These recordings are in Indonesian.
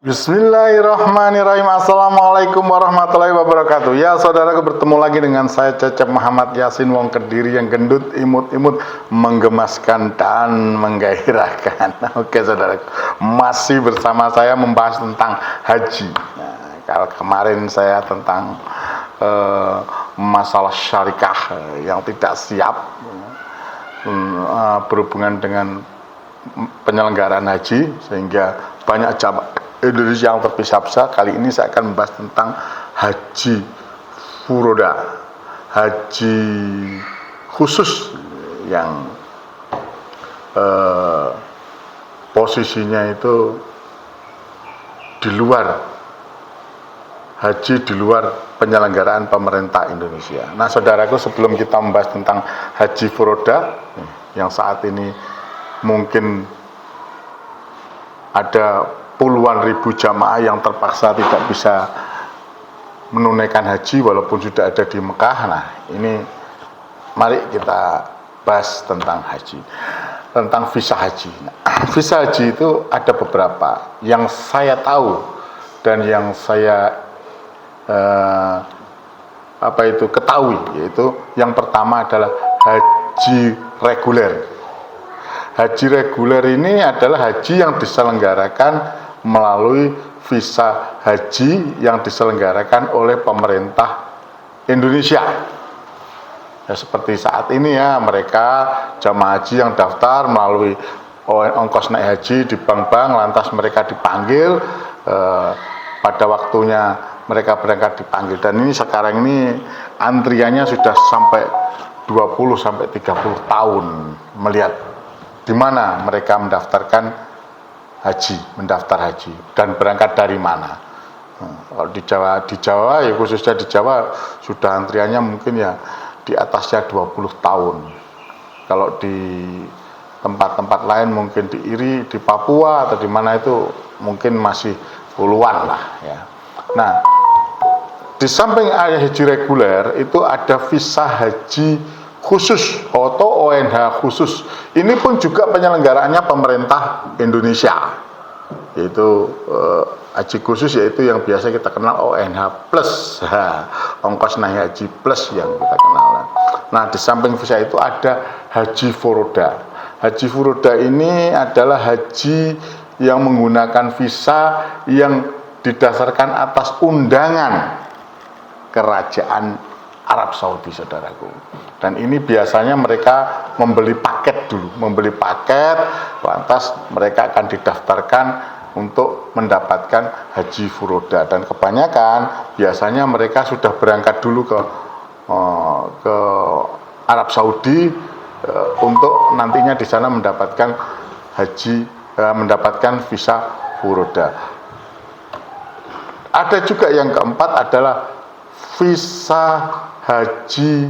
Bismillahirrahmanirrahim. Assalamualaikum warahmatullahi wabarakatuh. Ya saudaraku, bertemu lagi dengan saya Cecep Muhammad Yasin Wong Kediri yang gendut, imut-imut, menggemaskan dan menggairahkan. Oke saudaraku, masih bersama saya membahas tentang haji. Nah, kalau kemarin saya tentang masalah syarikah yang tidak siap berhubungan dengan penyelenggaraan haji sehingga banyak jamaah Indonesia yang terpisah-pisah. Kali ini saya akan membahas tentang haji furoda, haji khusus yang posisinya itu di luar haji, di luar penyelenggaraan pemerintah Indonesia. Nah saudaraku, sebelum kita membahas tentang haji furoda yang saat ini mungkin ada puluhan ribu jamaah yang terpaksa tidak bisa menunaikan haji walaupun sudah ada di Mekah. Nah ini mari kita bahas tentang haji, tentang visa haji. Nah, visa haji itu ada beberapa yang saya tahu dan yang saya ketahui, yaitu yang pertama adalah haji reguler. Haji reguler ini adalah haji yang diselenggarakan melalui visa haji yang diselenggarakan oleh pemerintah Indonesia. Ya, seperti saat ini ya, mereka jamaah haji yang daftar melalui ongkos naik haji di bank-bank, lantas mereka dipanggil pada waktunya mereka berangkat dipanggil. Dan ini sekarang ini antriannya sudah sampai 20 sampai 30 tahun melihat di mana mereka mendaftar haji dan berangkat dari mana. Kalau di Jawa ya, khususnya di Jawa sudah antriannya mungkin ya di atasnya 20 tahun. Kalau di tempat-tempat lain mungkin di Iri, di Papua atau di mana itu mungkin masih puluhan lah ya. Nah, di samping haji reguler itu ada visa haji khusus atau ONH khusus. Ini pun juga penyelenggaraannya pemerintah Indonesia, yaitu haji khusus, yaitu yang biasa kita kenal ONH plus, ongkos naik haji plus yang kita kenal. Nah, di samping visa itu ada haji furoda. Haji furoda ini adalah haji yang menggunakan visa yang didasarkan atas undangan kerajaan Arab Saudi, saudaraku. Dan ini biasanya mereka membeli paket dulu, lantas mereka akan didaftarkan untuk mendapatkan haji furoda. Dan kebanyakan biasanya mereka sudah berangkat dulu ke Arab Saudi untuk nantinya di sana mendapatkan mendapatkan visa furoda. Ada juga yang keempat adalah visa haji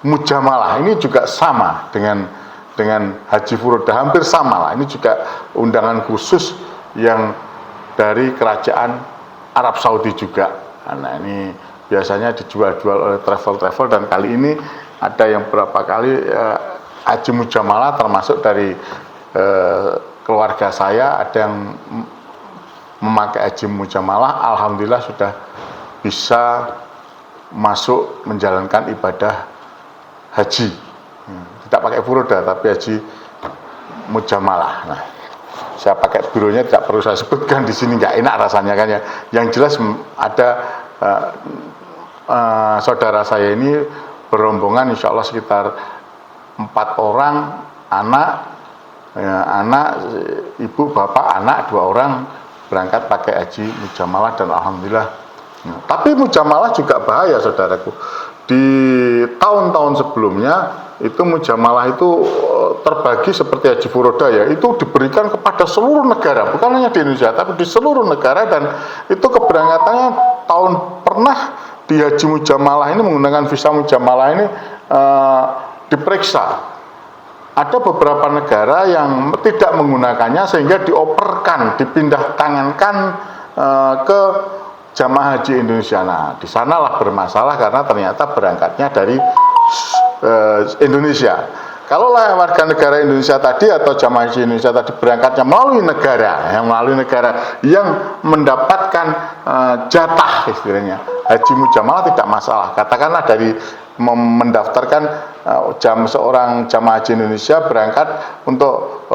mujamalah. Ini juga sama dengan haji furoda, hampir sama lah. Ini juga undangan khusus yang dari kerajaan Arab Saudi juga. Nah, ini biasanya dijual-jual oleh travel-travel, dan kali ini ada yang berapa kali haji mujamalah, termasuk dari keluarga saya ada yang memakai haji mujamalah. Alhamdulillah sudah bisa masuk menjalankan ibadah haji, tidak pakai furoda tapi haji mujamalah. Nah, saya pakai bironya tidak perlu saya sebutkan di sini, nggak enak rasanya kan ya. Yang jelas ada saudara saya ini berombongan, insya Allah sekitar 4 orang, anak, ibu, bapak, anak 2 orang berangkat pakai haji mujamalah, dan alhamdulillah. Tapi mujamalah juga bahaya, saudaraku. Di tahun-tahun sebelumnya itu mujamalah itu terbagi seperti haji furoda ya, itu diberikan kepada seluruh negara, bukan hanya di Indonesia tapi di seluruh negara. Dan itu keberangkatannya pernah di haji mujamalah ini menggunakan visa mujamalah ini diperiksa. Ada beberapa negara yang tidak menggunakannya sehingga dioperkan, dipindah tangankan ke jamaah haji Indonesia. Nah, di sanalah bermasalah karena ternyata berangkatnya dari Indonesia. kalau warga negara Indonesia tadi atau jamaah haji Indonesia tadi berangkatnya melalui negara yang mendapatkan jatah istilahnya haji mujamalah tidak masalah. Katakanlah dari mendaftarkan seorang jamaah haji Indonesia berangkat untuk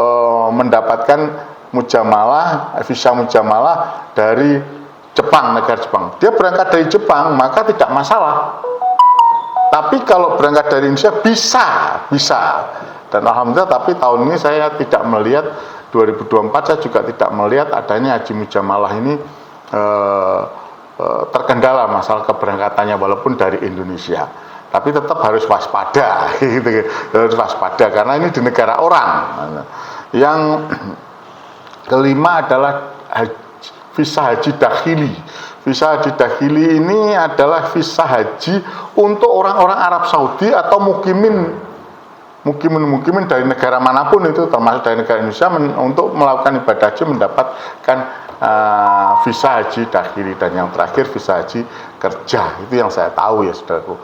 mendapatkan mujamalah, visa mujamalah dari Jepang, negara Jepang. Dia berangkat dari Jepang, maka tidak masalah. Tapi kalau berangkat dari Indonesia bisa. Dan alhamdulillah, tapi tahun ini saya tidak melihat, 2024 saya juga tidak melihat adanya haji mujamalah ini terkendala masalah keberangkatannya walaupun dari Indonesia. Tapi tetap harus waspada, gitu. Harus waspada karena ini di negara orang. Yang kelima adalah visa haji dakhili. Visa haji dakhili ini adalah visa haji untuk orang-orang Arab Saudi atau mukimin dari negara manapun itu, termasuk dari negara Indonesia, untuk melakukan ibadah haji mendapatkan visa haji dakhili. Dan yang terakhir visa haji kerja, itu yang saya tahu ya saudaraku,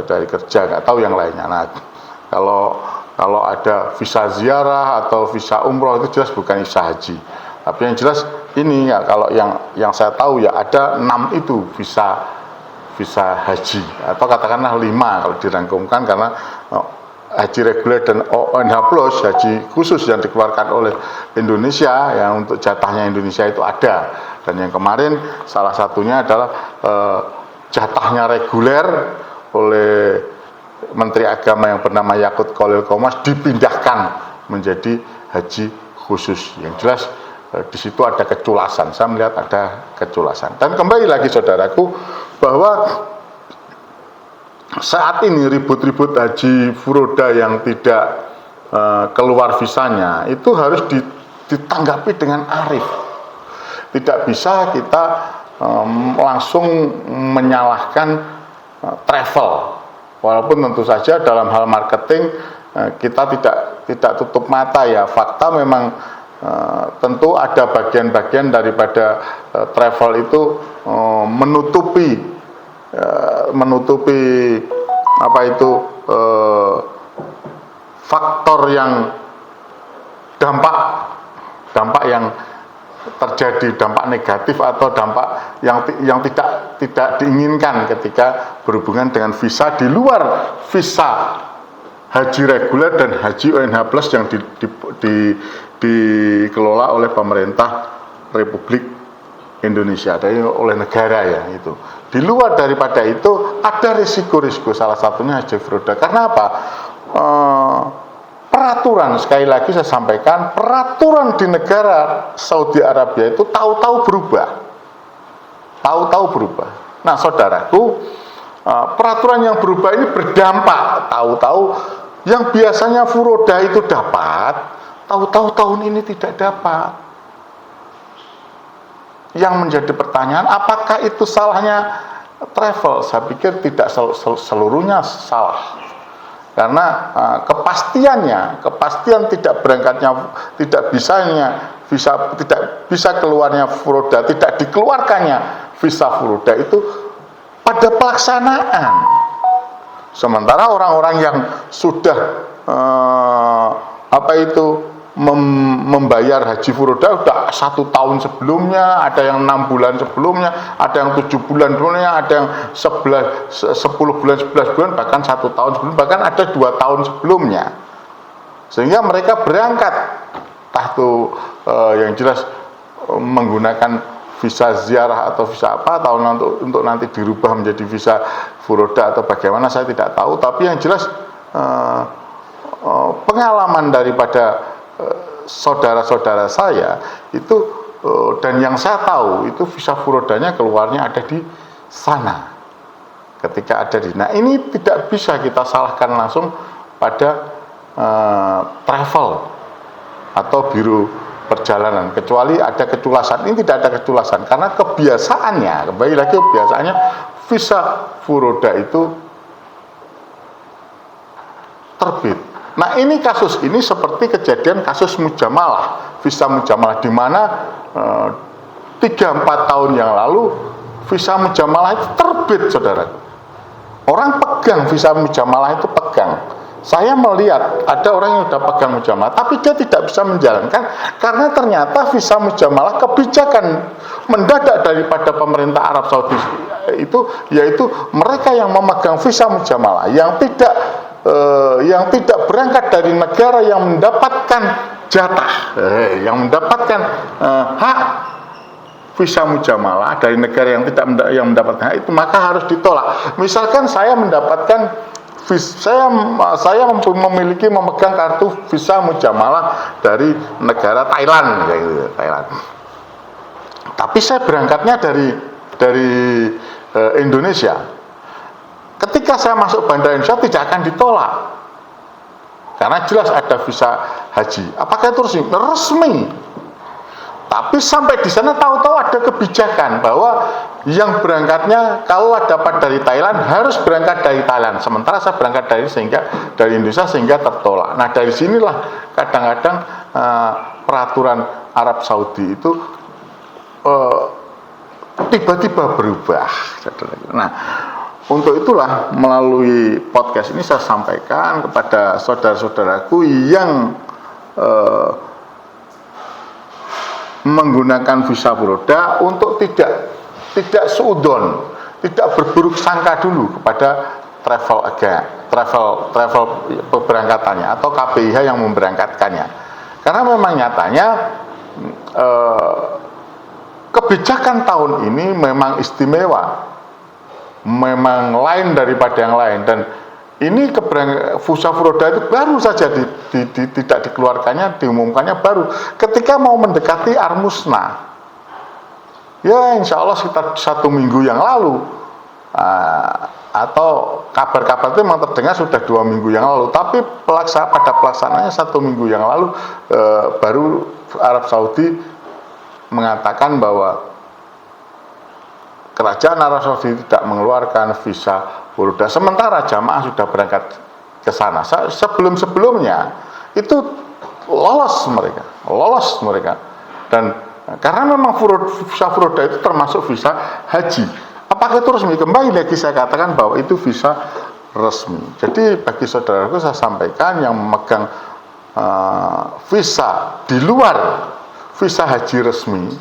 dari kerja, nggak tahu yang lainnya. Nah, kalau ada visa ziarah atau visa umroh itu jelas bukan visa haji. Tapi yang jelas ini ya, kalau yang saya tahu ya ada 6 itu visa haji, atau katakanlah 5 kalau dirangkumkan, karena haji reguler dan ONH plus, haji khusus yang dikeluarkan oleh Indonesia yang untuk jatahnya Indonesia itu ada. Dan yang kemarin salah satunya adalah jatahnya reguler oleh Menteri Agama yang bernama Yakut Khalil Qomas dipindahkan menjadi haji khusus. Yang jelas di situ ada keculasan, saya melihat ada keculasan. Dan kembali lagi saudaraku, bahwa saat ini ribut-ribut haji furoda yang tidak keluar visanya itu harus ditanggapi dengan arif. Tidak bisa kita langsung menyalahkan travel, walaupun tentu saja dalam hal marketing kita tidak tutup mata ya. Fakta memang tentu ada bagian-bagian daripada travel itu menutupi apa itu faktor yang dampak yang terjadi, dampak negatif atau dampak yang tidak diinginkan ketika berhubungan dengan visa di luar visa haji reguler dan haji ONH plus yang dikelola oleh pemerintah Republik Indonesia, dari oleh negara ya itu. Di luar daripada itu ada risiko-risiko, salah satunya haji furoda. Karena apa? Peraturan, sekali lagi saya sampaikan, peraturan di negara Saudi Arabia itu tahu-tahu berubah. Nah saudaraku, peraturan yang berubah ini berdampak, tahu-tahu yang biasanya furoda itu dapat, tahu-tahu tahun ini tidak dapat. Yang menjadi pertanyaan, apakah itu salahnya travel? Saya pikir tidak seluruhnya salah. Karena kepastian tidak berangkatnya, tidak bisa keluarnya furoda, tidak dikeluarkannya visa furoda itu pada pelaksanaan. Sementara orang-orang yang sudah membayar haji furoda sudah 1 tahun sebelumnya, ada yang 6 bulan sebelumnya, ada yang 7 bulan sebelumnya, ada yang 10 bulan, 11 bulan, bahkan 1 tahun sebelumnya, bahkan ada 2 tahun sebelumnya. Sehingga mereka berangkat yang jelas menggunakan visa ziarah atau visa apa, tahun untuk nanti dirubah menjadi visa furoda atau bagaimana saya tidak tahu. Tapi yang jelas pengalaman daripada saudara-saudara saya itu dan yang saya tahu itu visa furodanya keluarnya ada di sana ketika ada di. Nah ini tidak bisa kita salahkan langsung pada travel atau biro perjalanan, kecuali ada keculasan. Ini tidak ada keculasan karena kebiasaannya, kembali lagi kebiasaannya visa furoda itu terbit. Nah ini kasus ini seperti kejadian kasus mujamalah, visa mujamalah, di mana 3-4 tahun yang lalu visa mujamalah itu terbit, saudara. Orang pegang visa mujamalah itu, pegang Saya melihat ada orang yang sudah pegang mujamalah, tapi dia tidak bisa menjalankan karena ternyata visa mujamalah kebijakan mendadak daripada pemerintah Arab Saudi itu, yaitu mereka yang memegang visa mujamalah yang tidak berangkat dari negara yang mendapatkan jatah, yang mendapatkan hak visa mujamalah dari negara yang tidak mendapatkan hak itu, maka harus ditolak. Misalkan saya mendapatkan saya memegang kartu visa mujamalah dari negara Thailand, kayak gitu, Thailand. Tapi saya berangkatnya dari Indonesia. Ketika saya masuk bandara Indonesia tidak akan ditolak, karena jelas ada visa haji. Apakah itu resmi? Resmi. Tapi sampai di sana tahu-tahu ada kebijakan bahwa yang berangkatnya kalau dapat dari Thailand harus berangkat dari Thailand, sementara saya berangkat dari Indonesia sehingga tertolak. Nah, dari sinilah kadang-kadang peraturan Arab Saudi itu tiba-tiba berubah. Nah, untuk itulah melalui podcast ini saya sampaikan kepada saudara-saudaraku yang menggunakan visa beroda untuk tidak seudon, tidak berburuk sangka dulu kepada travel keberangkatannya atau KPIH yang memberangkatkannya. Karena memang nyatanya kebijakan tahun ini memang istimewa, memang lain daripada yang lain, dan ini visa beroda itu baru saja tidak dikeluarkannya, diumumkannya baru ketika mau mendekati Armusna. Ya, insya Allah sekitar 1 minggu yang lalu, atau kabar-kabar itu memang terdengar sudah 2 minggu yang lalu, tapi pada pelaksanaannya 1 minggu yang lalu baru Arab Saudi mengatakan bahwa kerajaan Arab Saudi tidak mengeluarkan visa beroda sementara jamaah sudah berangkat ke sana. Sebelum-sebelumnya itu lolos mereka, dan karena memang visa beroda itu termasuk visa haji. Apakah itu resmi? Kembali lagi saya katakan bahwa itu visa resmi. Jadi bagi saudaraku saya sampaikan yang memegang visa di luar visa haji resmi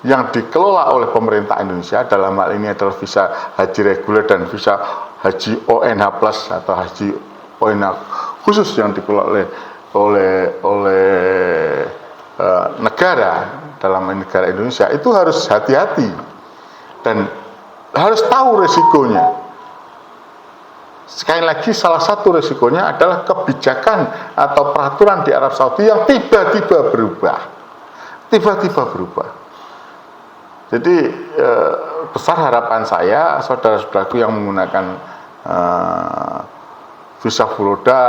yang dikelola oleh pemerintah Indonesia, dalam hal ini adalah visa haji reguler dan visa haji ONH plus atau haji ONH khusus yang dikelola oleh negara, dalam negara Indonesia, itu harus hati-hati dan harus tahu resikonya. Sekali lagi, salah satu resikonya adalah kebijakan atau peraturan di Arab Saudi yang tiba-tiba berubah. Jadi besar harapan saya, saudara-saudaraku yang menggunakan visa beroda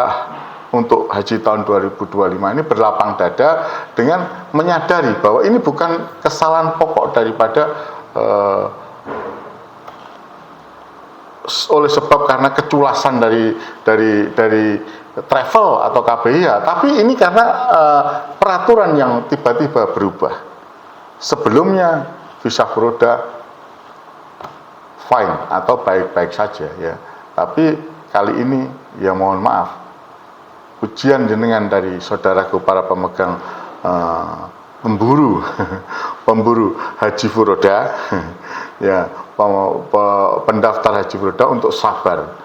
untuk haji tahun 2025 ini berlapang dada dengan menyadari bahwa ini bukan kesalahan pokok daripada oleh sebab karena keculasan dari travel atau KBH, tapi ini karena peraturan yang tiba-tiba berubah. Sebelumnya visa beroda fine atau baik-baik saja ya, tapi kali ini ya mohon maaf, ujian jenengan dari saudaraku para pemegang pemburu haji beroda ya, pendaftar haji beroda untuk sabar.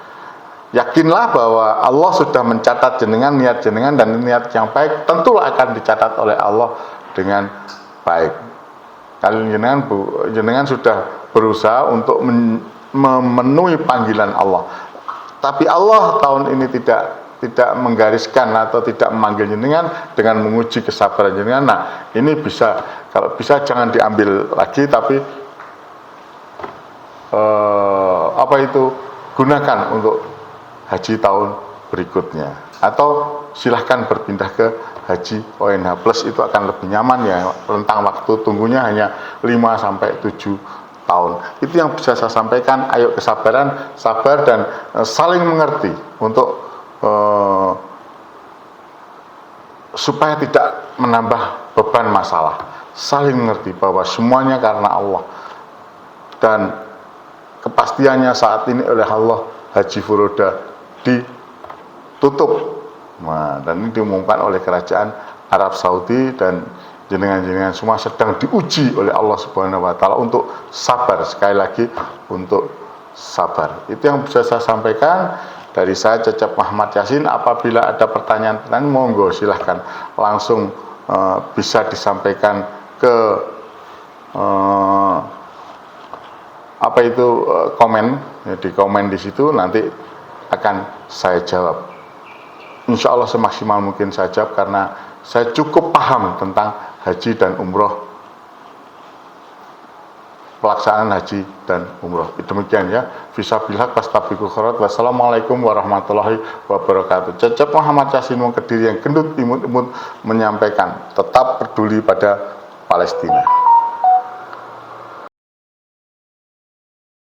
Yakinlah bahwa Allah sudah mencatat jenengan, niat jenengan, dan niat yang baik tentulah akan dicatat oleh Allah dengan baik. Kali jenengan sudah berusaha untuk memenuhi panggilan Allah, tapi Allah tahun ini tidak menggariskan atau tidak memanggil jenengan dengan menguji kesabaran jenengan. Nah, ini bisa, kalau bisa jangan diambil lagi, tapi gunakan untuk haji tahun berikutnya, atau silahkan berpindah ke haji ONH plus, itu akan lebih nyaman ya, rentang waktu tunggunya hanya 5-7 tahun. Itu yang bisa saya sampaikan. Ayo kesabaran, sabar, dan saling mengerti untuk supaya tidak menambah beban masalah. Saling mengerti bahwa semuanya karena Allah, dan kepastiannya saat ini oleh Allah haji beroda tutup. Nah, dan ini diumumkan oleh kerajaan Arab Saudi, dan jenengan-jenengan semua sedang diuji oleh Allah Subhanahu wa taala untuk sabar. Sekali lagi, untuk sabar. Itu yang bisa saya sampaikan dari saya, Cecep Muhammad Yasin. Apabila ada pertanyaan-pertanyaan, monggo silahkan langsung bisa disampaikan ke komen, di komen di situ, nanti akan saya jawab. Insya Allah semaksimal mungkin saya jawab, karena saya cukup paham tentang haji dan umroh, pelaksanaan haji dan umroh. Demikian ya. Fisabilillah, fastabiqul khairat. Wassalamualaikum warahmatullahi wabarakatuh. Cecep Muhammad Yasin Wong Kediri yang gendut imut-imut menyampaikan, tetap peduli pada Palestina.